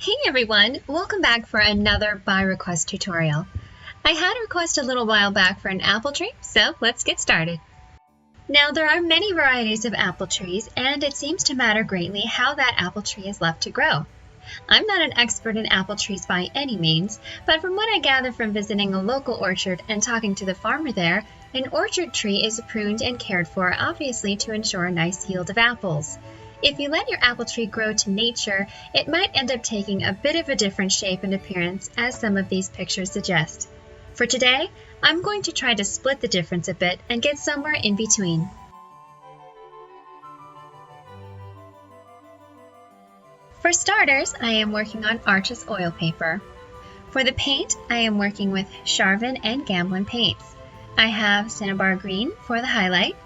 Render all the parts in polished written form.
Hey everyone, welcome back for another by request tutorial. I had a request a little while back for an apple tree, so let's get started. Now there are many varieties of apple trees and it seems to matter greatly how that apple tree is left to grow. I'm not an expert in apple trees by any means, but from what I gather from visiting a local orchard and talking to the farmer there, an orchard tree is pruned and cared for obviously to ensure a nice yield of apples. If you let your apple tree grow to nature, it might end up taking a bit of a different shape and appearance as some of these pictures suggest. For today, I'm going to try to split the difference a bit and get somewhere in between. For starters, I am working on Arches oil paper. For the paint, I am working with Charvin and Gamblin paints. I have Cinnebar green for the highlight,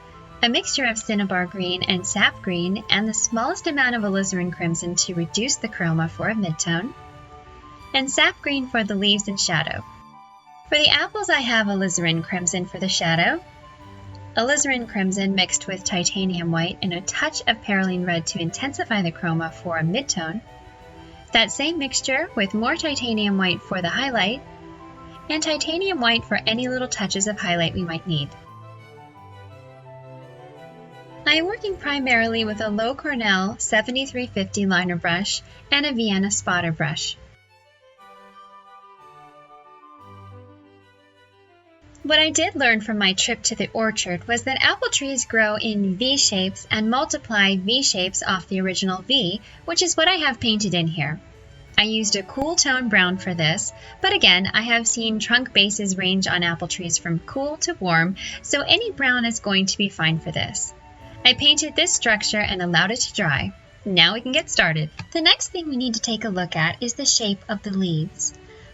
a mixture of Cinnebar green and sap green, and the smallest amount of Alizarin crimson to reduce the chroma for a midtone, and sap green for the leaves and shadow. For the apples, I have Alizarin crimson for the shadow, Alizarin crimson mixed with titanium white and a touch of Perylene red to intensify the chroma for a midtone, that same mixture with more titanium white for the highlight, and titanium white for any little touches of highlight we might need. I am working primarily with a Loew-Cornell 7350 liner brush and a Vienna Spotter Brush. What I did learn from my trip to the orchard was that apple trees grow in V shapes and multiply V shapes off the original V, which is what I have painted in here. I used a cool tone brown for this, but again, I have seen trunk bases range on apple trees from cool to warm, so any brown is going to be fine for this. I painted this structure and allowed it to dry. Now we can get started. The next thing we need to take a look at is the shape of the leaves.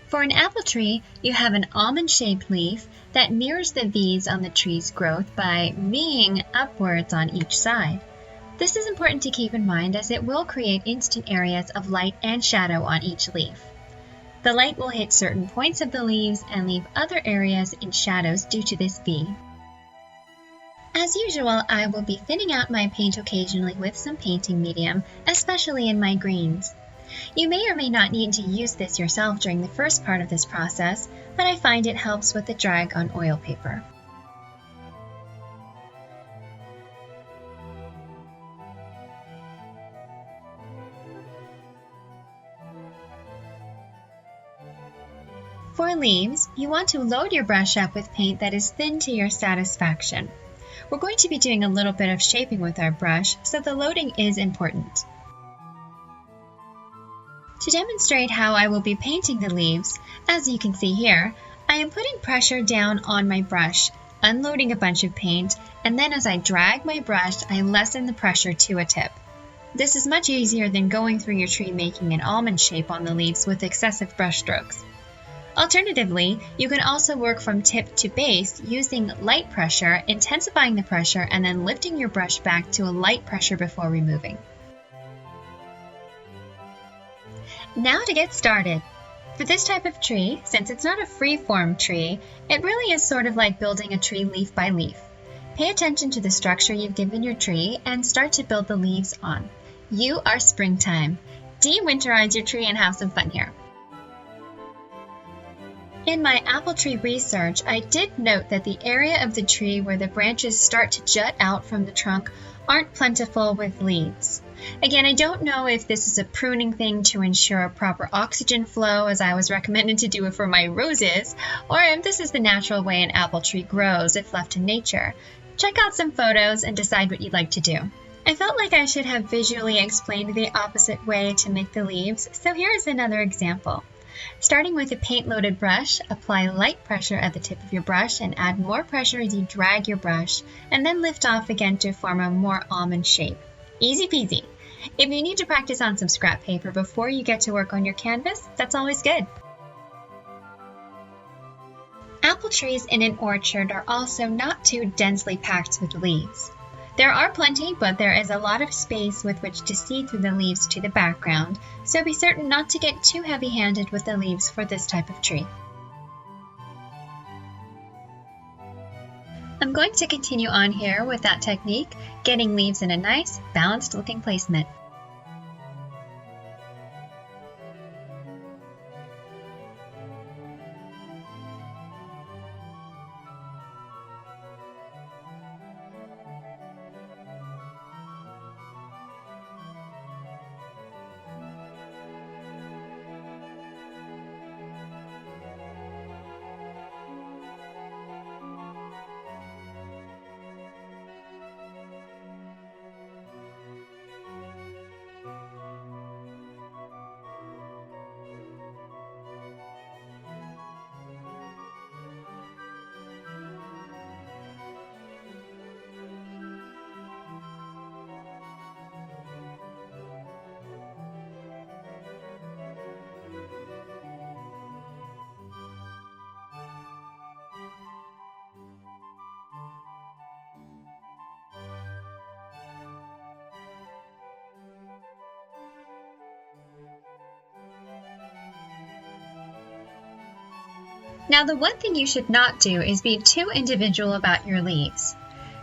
For an apple tree, you have an almond-shaped leaf that mirrors the V's on the tree's growth by V'ing upwards on each side. This is important to keep in mind as it will create instant areas of light and shadow on each leaf. The light will hit certain points of the leaves and leave other areas in shadows due to this V. As usual, I will be thinning out my paint occasionally with some painting medium, especially in my greens. You may or may not need to use this yourself during the first part of this process, but I find it helps with the drag on oil paper. For leaves, you want to load your brush up with paint that is thin to your satisfaction. We're going to be doing a little bit of shaping with our brush, so the loading is important. To demonstrate how I will be painting the leaves, as you can see here, I am putting pressure down on my brush, unloading a bunch of paint, and then as I drag my brush, I lessen the pressure to a tip. This is much easier than going through your tree making an almond shape on the leaves with excessive brush strokes. Alternatively, you can also work from tip to base using light pressure, intensifying the pressure, and then lifting your brush back to a light pressure before removing. Now to get started. For this type of tree, since it's not a free-form tree, it really is sort of like building a tree leaf by leaf. Pay attention to the structure you've given your tree and start to build the leaves on. You are springtime. De-winterize your tree and have some fun here. In my apple tree research, I did note that the area of the tree where the branches start to jut out from the trunk aren't plentiful with leaves. Again, I don't know if this is a pruning thing to ensure a proper oxygen flow, as I was recommended to do it for my roses, or if this is the natural way an apple tree grows if left to nature. Check out some photos and decide what you'd like to do. I felt like I should have visually explained the opposite way to make the leaves, so here is another example. Starting with a paint-loaded brush, apply light pressure at the tip of your brush and add more pressure as you drag your brush, and then lift off again to form a more almond shape. Easy peasy. If you need to practice on some scrap paper before you get to work on your canvas, that's always good. Apple trees in an orchard are also not too densely packed with leaves. There are plenty, but there is a lot of space with which to see through the leaves to the background, so be certain not to get too heavy-handed with the leaves for this type of tree. I'm going to continue on here with that technique, getting leaves in a nice, balanced-looking placement. Now, the one thing you should not do is be too individual about your leaves.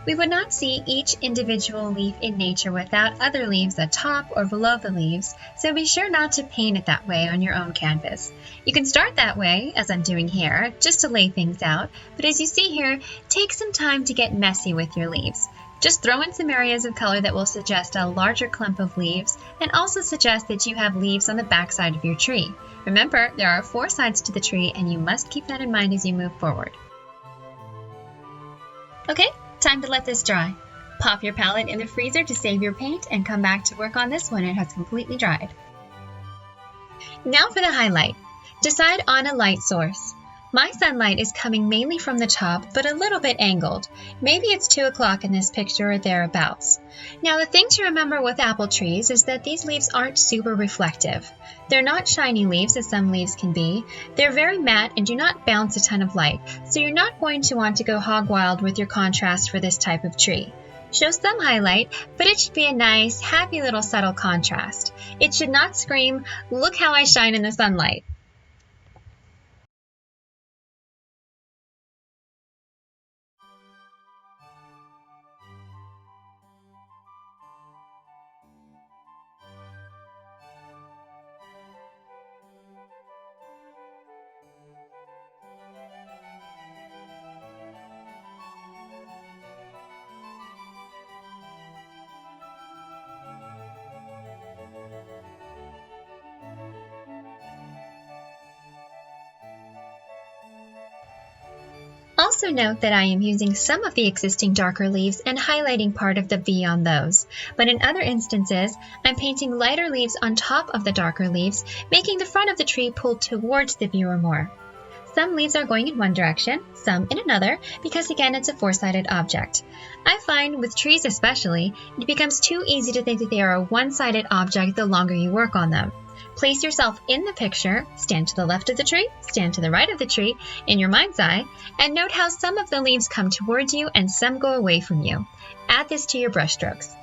We would not see each individual leaf in nature without other leaves atop or below the leaves, so be sure not to paint it that way on your own canvas. You can start that way, as I'm doing here, just to lay things out, but as you see here, take some time to get messy with your leaves. Just throw in some areas of color that will suggest a larger clump of leaves and also suggest that you have leaves on the back side of your tree. Remember, there are 4 sides to the tree and you must keep that in mind as you move forward. Okay, time to let this dry. Pop your palette in the freezer to save your paint and come back to work on this when it has completely dried. Now for the highlight. Decide on a light source. My sunlight is coming mainly from the top, but a little bit angled. Maybe it's 2 o'clock in this picture or thereabouts. Now the thing to remember with apple trees is that these leaves aren't super reflective. They're not shiny leaves as some leaves can be. They're very matte and do not bounce a ton of light, so you're not going to want to go hog wild with your contrast for this type of tree. Show some highlight, but it should be a nice, happy little subtle contrast. It should not scream, "Look how I shine in the sunlight." Also note that I am using some of the existing darker leaves and highlighting part of the V on those, but in other instances, I'm painting lighter leaves on top of the darker leaves, making the front of the tree pull towards the viewer more. Some leaves are going in one direction, some in another, because again it's a 4-sided object. I find, with trees especially, it becomes too easy to think that they are a one-sided object the longer you work on them. Place yourself in the picture, stand to the left of the tree, stand to the right of the tree, in your mind's eye, and note how some of the leaves come towards you and some go away from you. Add this to your brush strokes.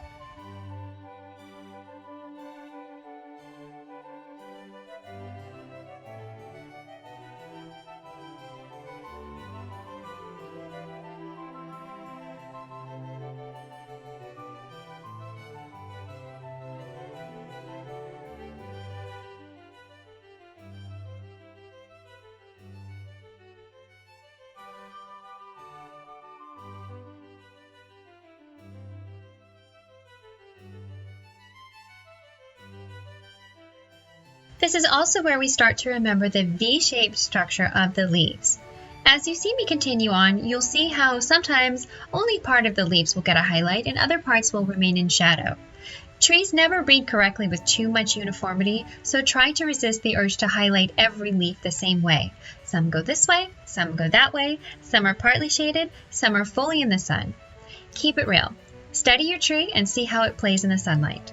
This is also where we start to remember the V-shaped structure of the leaves. As you see me continue on, you'll see how sometimes only part of the leaves will get a highlight and other parts will remain in shadow. Trees never breed correctly with too much uniformity, so try to resist the urge to highlight every leaf the same way. Some go this way, some go that way, some are partly shaded, some are fully in the sun. Keep it real. Study your tree and see how it plays in the sunlight.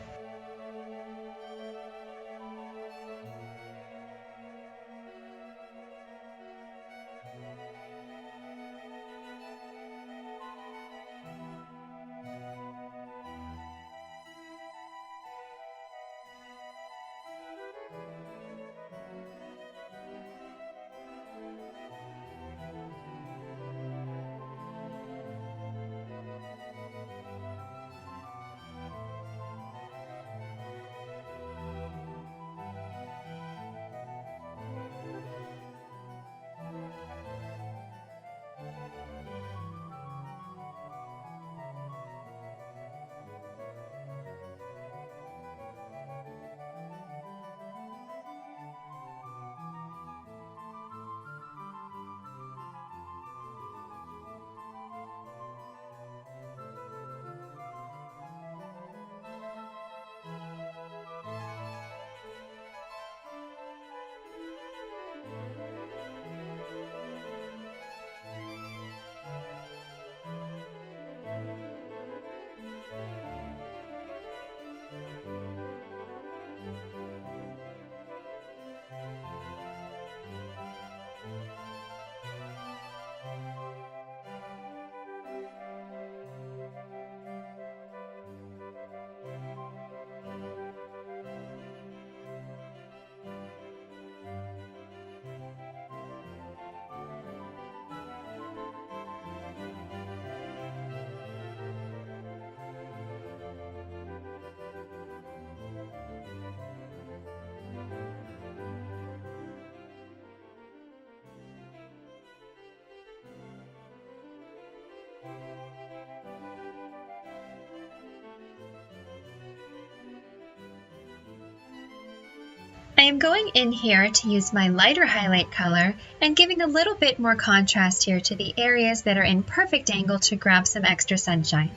I am going in here to use my lighter highlight color and giving a little bit more contrast here to the areas that are in perfect angle to grab some extra sunshine.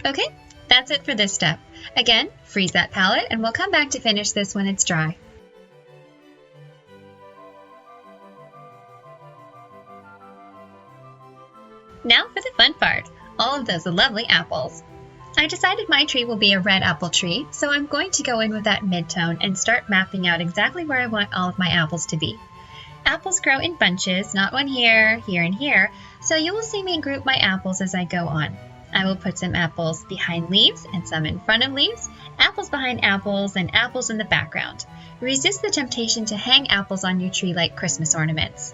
Okay, that's it for this step. Again, freeze that palette and we'll come back to finish this when it's dry. Now for the fun part, all of those lovely apples. I decided my tree will be a red apple tree, so I'm going to go in with that mid-tone and start mapping out exactly where I want all of my apples to be. Apples grow in bunches, not one here, here, and here, so you will see me group my apples as I go on. I will put some apples behind leaves and some in front of leaves, apples behind apples, and apples in the background. Resist the temptation to hang apples on your tree like Christmas ornaments.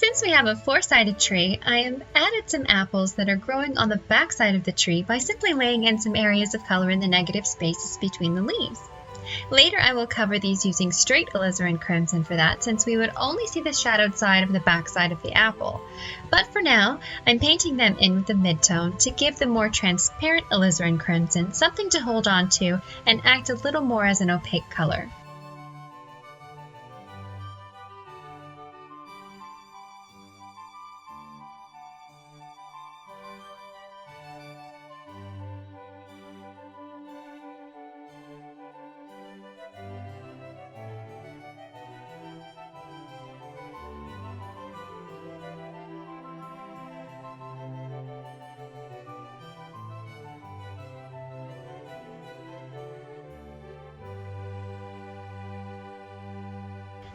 Since we have a four-sided tree, I have added some apples that are growing on the back side of the tree by simply laying in some areas of color in the negative spaces between the leaves. Later I will cover these using straight alizarin crimson for that, since we would only see the shadowed side of the back side of the apple. But for now, I'm painting them in with the mid-tone to give the more transparent alizarin crimson something to hold on to and act a little more as an opaque color.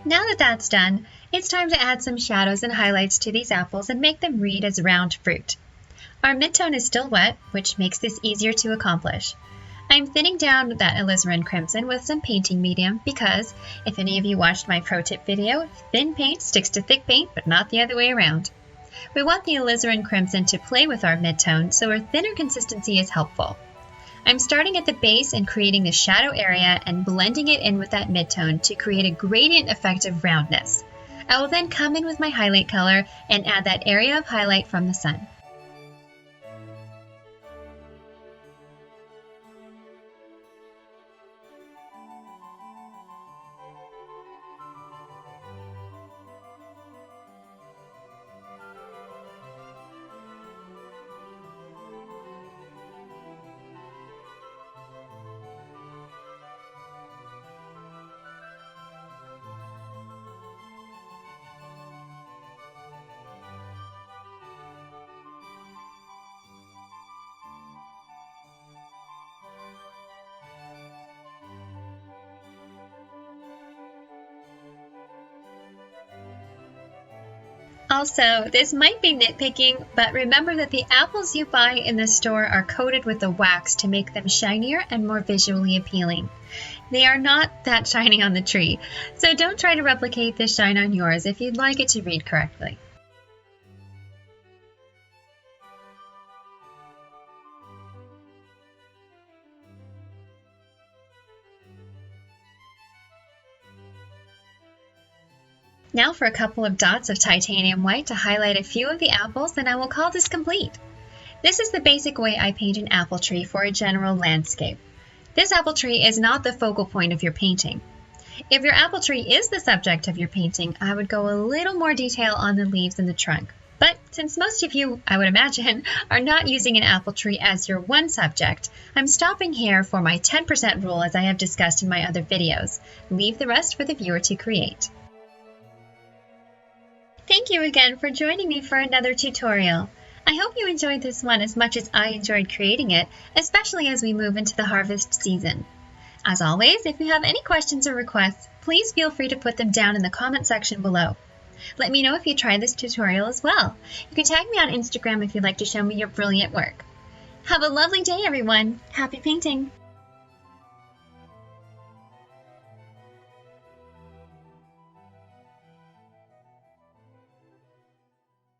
Now that that's done, it's time to add some shadows and highlights to these apples and make them read as round fruit. Our mid-tone is still wet, which makes this easier to accomplish. I'm thinning down that alizarin crimson with some painting medium because, if any of you watched my pro tip video, thin paint sticks to thick paint but not the other way around. We want the alizarin crimson to play with our mid-tone, so a thinner consistency is helpful. I'm starting at the base and creating the shadow area and blending it in with that mid-tone to create a gradient effect of roundness. I will then come in with my highlight color and add that area of highlight from the sun. Also, this might be nitpicking, but remember that the apples you buy in the store are coated with a wax to make them shinier and more visually appealing. They are not that shiny on the tree, so don't try to replicate this shine on yours if you'd like it to read correctly. Now for a couple of dots of titanium white to highlight a few of the apples, and I will call this complete. This is the basic way I paint an apple tree for a general landscape. This apple tree is not the focal point of your painting. If your apple tree is the subject of your painting, I would go a little more detail on the leaves and the trunk. But since most of you, I would imagine, are not using an apple tree as your one subject, I'm stopping here for my 10% rule as I have discussed in my other videos. Leave the rest for the viewer to create. Thank you again for joining me for another tutorial. I hope you enjoyed this one as much as I enjoyed creating it, especially as we move into the harvest season. As always, if you have any questions or requests, please feel free to put them down in the comment section below. Let me know if you tried this tutorial as well. You can tag me on Instagram if you'd like to show me your brilliant work. Have a lovely day, everyone. Happy painting!